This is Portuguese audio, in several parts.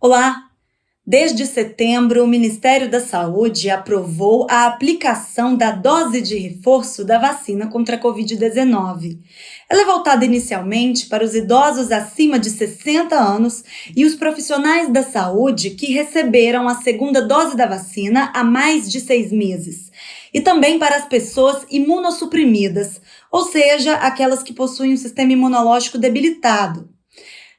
Olá! Desde setembro, o Ministério da Saúde aprovou a aplicação da dose de reforço da vacina contra a Covid-19. Ela é voltada inicialmente para os idosos acima de 60 anos e os profissionais da saúde que receberam a segunda dose da vacina há mais de 6 meses. E também para as pessoas imunossuprimidas, ou seja, aquelas que possuem um sistema imunológico debilitado.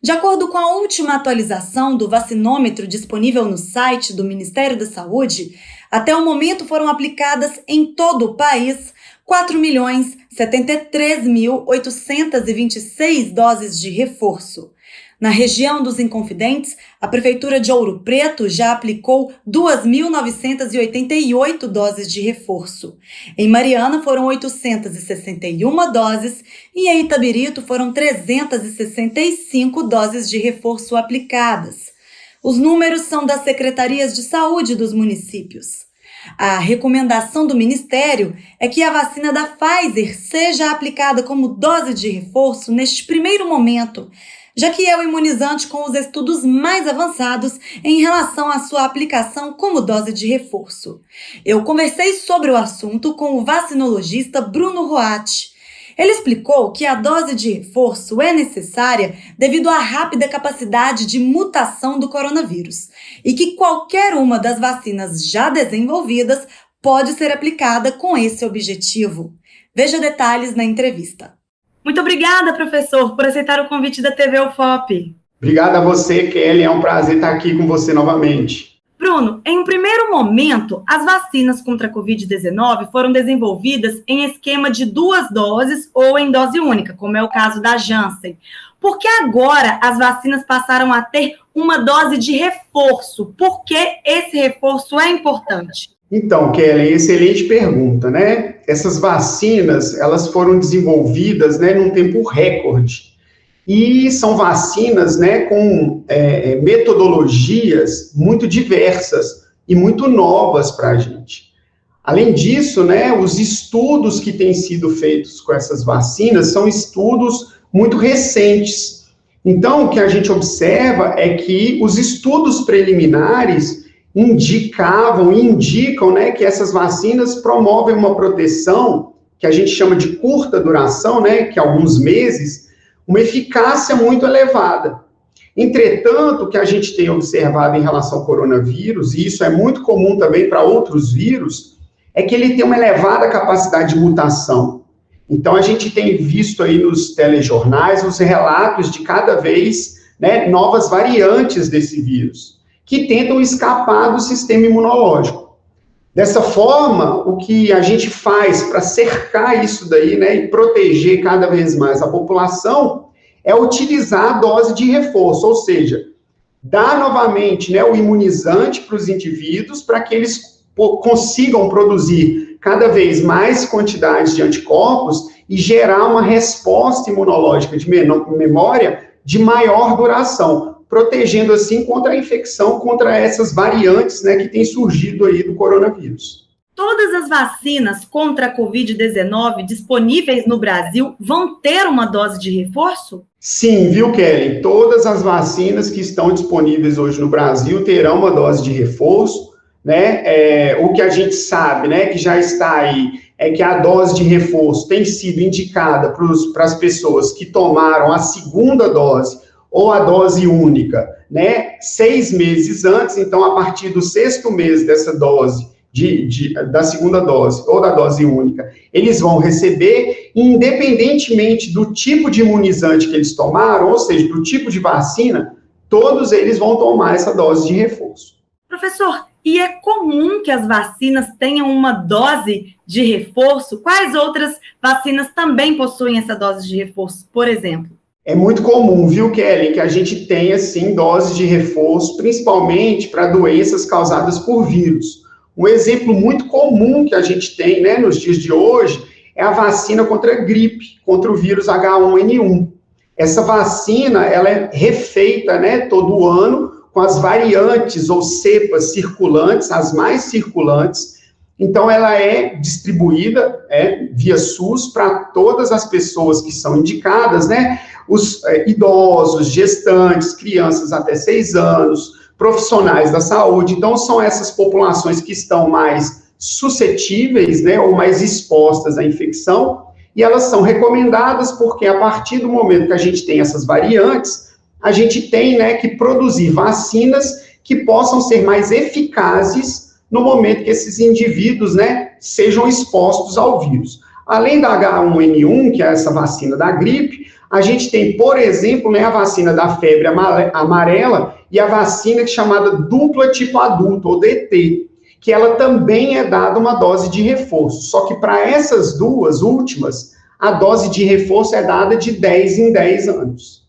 De acordo com a última atualização do vacinômetro disponível no site do Ministério da Saúde, até o momento foram aplicadas em todo o país 4.073.826 doses de reforço. Na região dos Inconfidentes, a Prefeitura de Ouro Preto já aplicou 2.988 doses de reforço. Em Mariana foram 861 doses e em Itabirito foram 365 doses de reforço aplicadas. Os números são das secretarias de saúde dos municípios. A recomendação do Ministério é que a vacina da Pfizer seja aplicada como dose de reforço neste primeiro momento, já que é o imunizante com os estudos mais avançados em relação à sua aplicação como dose de reforço. Eu conversei sobre o assunto com o vacinologista Bruno Roatti. Ele explicou que a dose de reforço é necessária devido à rápida capacidade de mutação do coronavírus e que qualquer uma das vacinas já desenvolvidas pode ser aplicada com esse objetivo. Veja detalhes na entrevista. Muito obrigada, professor, por aceitar o convite da TV UFOP. Obrigado a você, Kelly. É um prazer estar aqui com você novamente. Bruno, em um primeiro momento, as vacinas contra a Covid-19 foram desenvolvidas em esquema de 2 doses ou em dose única, como é o caso da Janssen. Por que agora as vacinas passaram a ter uma dose de reforço? Por que esse reforço é importante? Então, Kelly, excelente pergunta, né? Essas vacinas, elas foram desenvolvidas, né, num tempo recorde. E são vacinas, né, com metodologias muito diversas e muito novas para a gente. Além disso, né, os estudos que têm sido feitos com essas vacinas são estudos muito recentes. Então, o que a gente observa é que os estudos preliminares indicam, né, que essas vacinas promovem uma proteção que a gente chama de curta duração, né, que é alguns meses, uma eficácia muito elevada. Entretanto, o que a gente tem observado em relação ao coronavírus, e isso é muito comum também para outros vírus, é que ele tem uma elevada capacidade de mutação. Então, a gente tem visto aí nos telejornais os relatos de cada vez, né, novas variantes desse vírus, que tentam escapar do sistema imunológico. Dessa forma, o que a gente faz para cercar isso daí, né, e proteger cada vez mais a população, é utilizar a dose de reforço, ou seja, dar novamente, né, o imunizante para os indivíduos, para que eles consigam produzir cada vez mais quantidades de anticorpos e gerar uma resposta imunológica de memória de maior duração, protegendo assim contra a infecção, contra essas variantes, né, que têm surgido aí do coronavírus. Todas as vacinas contra a Covid-19 disponíveis no Brasil vão ter uma dose de reforço? Sim, viu, Kelly? Todas as vacinas que estão disponíveis hoje no Brasil terão uma dose de reforço, né? O que a gente sabe, né, que já está aí, é que a dose de reforço tem sido indicada para as pessoas que tomaram a segunda dose ou a dose única, né, 6 meses antes. Então, a partir do 6º mês dessa dose, da segunda dose ou da dose única, eles vão receber, independentemente do tipo de imunizante que eles tomaram, ou seja, do tipo de vacina, todos eles vão tomar essa dose de reforço. Professor, e é comum que as vacinas tenham uma dose de reforço? Quais outras vacinas também possuem essa dose de reforço, por exemplo? É muito comum, viu, Kelly, que a gente tenha, sim, doses de reforço, principalmente para doenças causadas por vírus. Um exemplo muito comum que a gente tem, né, nos dias de hoje é a vacina contra a gripe, contra o vírus H1N1. Essa vacina, ela é refeita, né, todo ano com as variantes ou cepas circulantes, as mais circulantes. Então, ela é distribuída via SUS para todas as pessoas que são indicadas, né? Os idosos, gestantes, crianças até 6 anos, profissionais da saúde. Então, são essas populações que estão mais suscetíveis, né, ou mais expostas à infecção, e elas são recomendadas porque, a partir do momento que a gente tem essas variantes, a gente tem, né, que produzir vacinas que possam ser mais eficazes no momento que esses indivíduos, né, sejam expostos ao vírus. Além da H1N1, que é essa vacina da gripe, a gente tem, por exemplo, né, a vacina da febre amarela e a vacina chamada dupla tipo adulto, ou DT, que ela também é dada uma dose de reforço. Só que para essas duas últimas, a dose de reforço é dada de 10 em 10 anos.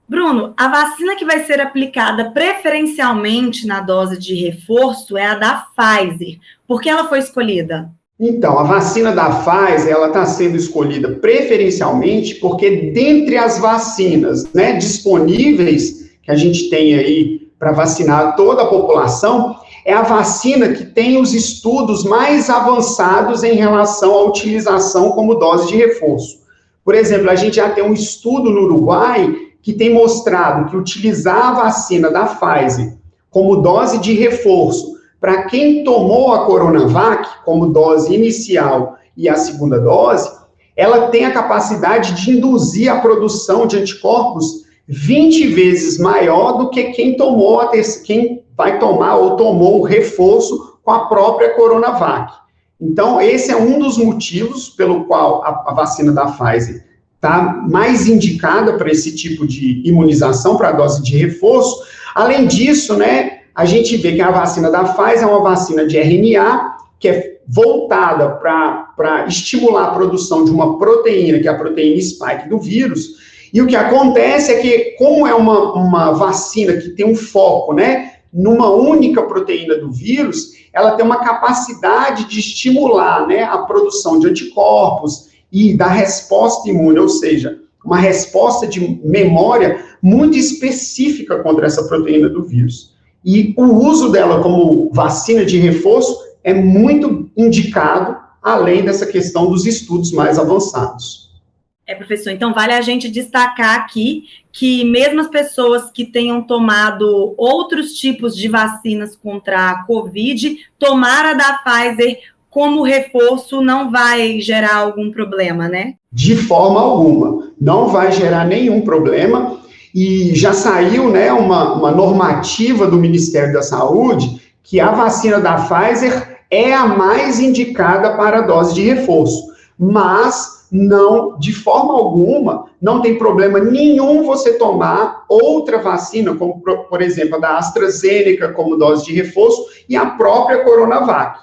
Bruno, a vacina que vai ser aplicada preferencialmente na dose de reforço é a da Pfizer. Por que ela foi escolhida? Então, a vacina da Pfizer, ela está sendo escolhida preferencialmente porque, dentre as vacinas, né, disponíveis, que a gente tem aí para vacinar toda a população, é a vacina que tem os estudos mais avançados em relação à utilização como dose de reforço. Por exemplo, a gente já tem um estudo no Uruguai que tem mostrado que utilizar a vacina da Pfizer como dose de reforço para quem tomou a Coronavac como dose inicial e a segunda dose, ela tem a capacidade de induzir a produção de anticorpos 20 vezes maior do que quem vai tomar ou tomou o reforço com a própria Coronavac. Então, esse é um dos motivos pelo qual a vacina da Pfizer está mais indicada para esse tipo de imunização, para a dose de reforço. Além disso, né, a gente vê que a vacina da Pfizer é uma vacina de RNA, que é voltada para estimular a produção de uma proteína, que é a proteína spike do vírus. E o que acontece é que, como é uma vacina que tem um foco, né, numa única proteína do vírus, ela tem uma capacidade de estimular, né, a produção de anticorpos e da resposta imune, ou seja, uma resposta de memória muito específica contra essa proteína do vírus. E o uso dela como vacina de reforço é muito indicado, além dessa questão dos estudos mais avançados. Professor, então vale a gente destacar aqui que mesmo as pessoas que tenham tomado outros tipos de vacinas contra a Covid, tomar a da Pfizer como reforço não vai gerar algum problema, né? De forma alguma, não vai gerar nenhum problema. E já saiu, né, uma normativa do Ministério da Saúde que a vacina da Pfizer é a mais indicada para a dose de reforço, mas não, de forma alguma, não tem problema nenhum você tomar outra vacina, como, por exemplo, a da AstraZeneca como dose de reforço e a própria Coronavac.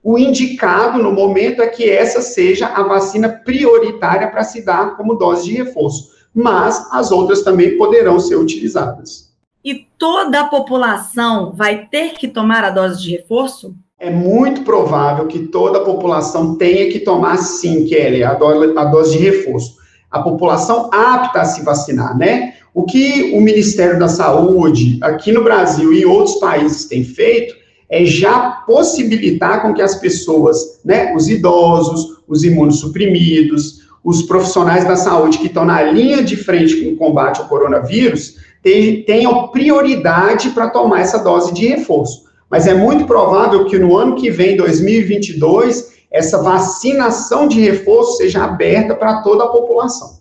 O indicado no momento é que essa seja a vacina prioritária para se dar como dose de reforço, mas as outras também poderão ser utilizadas. E toda a população vai ter que tomar a dose de reforço? É muito provável que toda a população tenha que tomar, sim, Kelly, a dose de reforço. A população apta a se vacinar, né? O que o Ministério da Saúde, aqui no Brasil e em outros países, tem feito é já possibilitar com que as pessoas, né, os idosos, os imunossuprimidos, os profissionais da saúde que estão na linha de frente com o combate ao coronavírus, tenham prioridade para tomar essa dose de reforço. Mas é muito provável que no ano que vem, 2022, essa vacinação de reforço seja aberta para toda a população.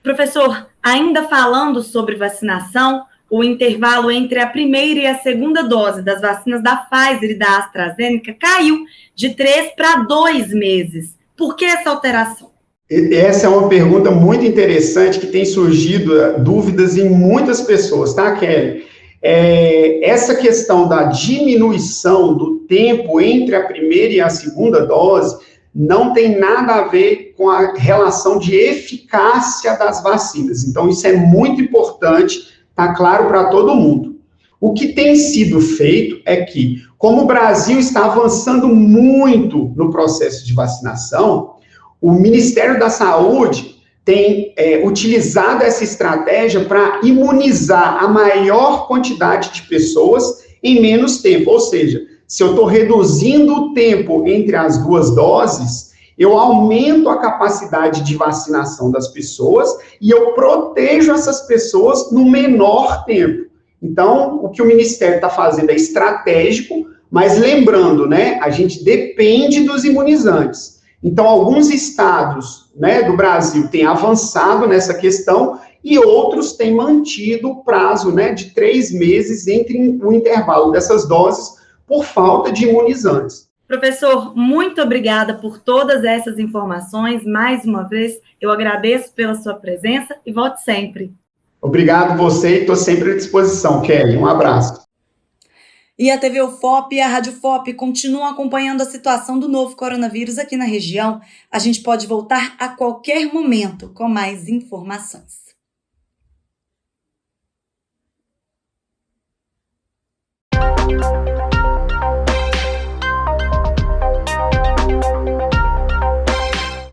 Professor, ainda falando sobre vacinação, o intervalo entre a primeira e a segunda dose das vacinas da Pfizer e da AstraZeneca caiu de 3 para 2 meses. Por que essa alteração? Essa é uma pergunta muito interessante que tem surgido dúvidas em muitas pessoas, tá, Kelly? Essa questão da diminuição do tempo entre a primeira e a segunda dose não tem nada a ver com a relação de eficácia das vacinas. Então, isso é muito importante, tá claro para todo mundo. O que tem sido feito é que, como o Brasil está avançando muito no processo de vacinação, o Ministério da Saúde tem utilizado essa estratégia para imunizar a maior quantidade de pessoas em menos tempo. Ou seja, se eu estou reduzindo o tempo entre as duas doses, eu aumento a capacidade de vacinação das pessoas e eu protejo essas pessoas no menor tempo. Então, o que o Ministério está fazendo é estratégico, mas lembrando, né, a gente depende dos imunizantes. Então, alguns estados, né, do Brasil têm avançado nessa questão e outros têm mantido o prazo, né, de 3 meses entre o intervalo dessas doses por falta de imunizantes. Professor, muito obrigada por todas essas informações. Mais uma vez, eu agradeço pela sua presença e volte sempre. Obrigado você e estou sempre à disposição, Kelly. Um abraço. E a TV UFOP e a Rádio FOP continuam acompanhando a situação do novo coronavírus aqui na região. A gente pode voltar a qualquer momento com mais informações.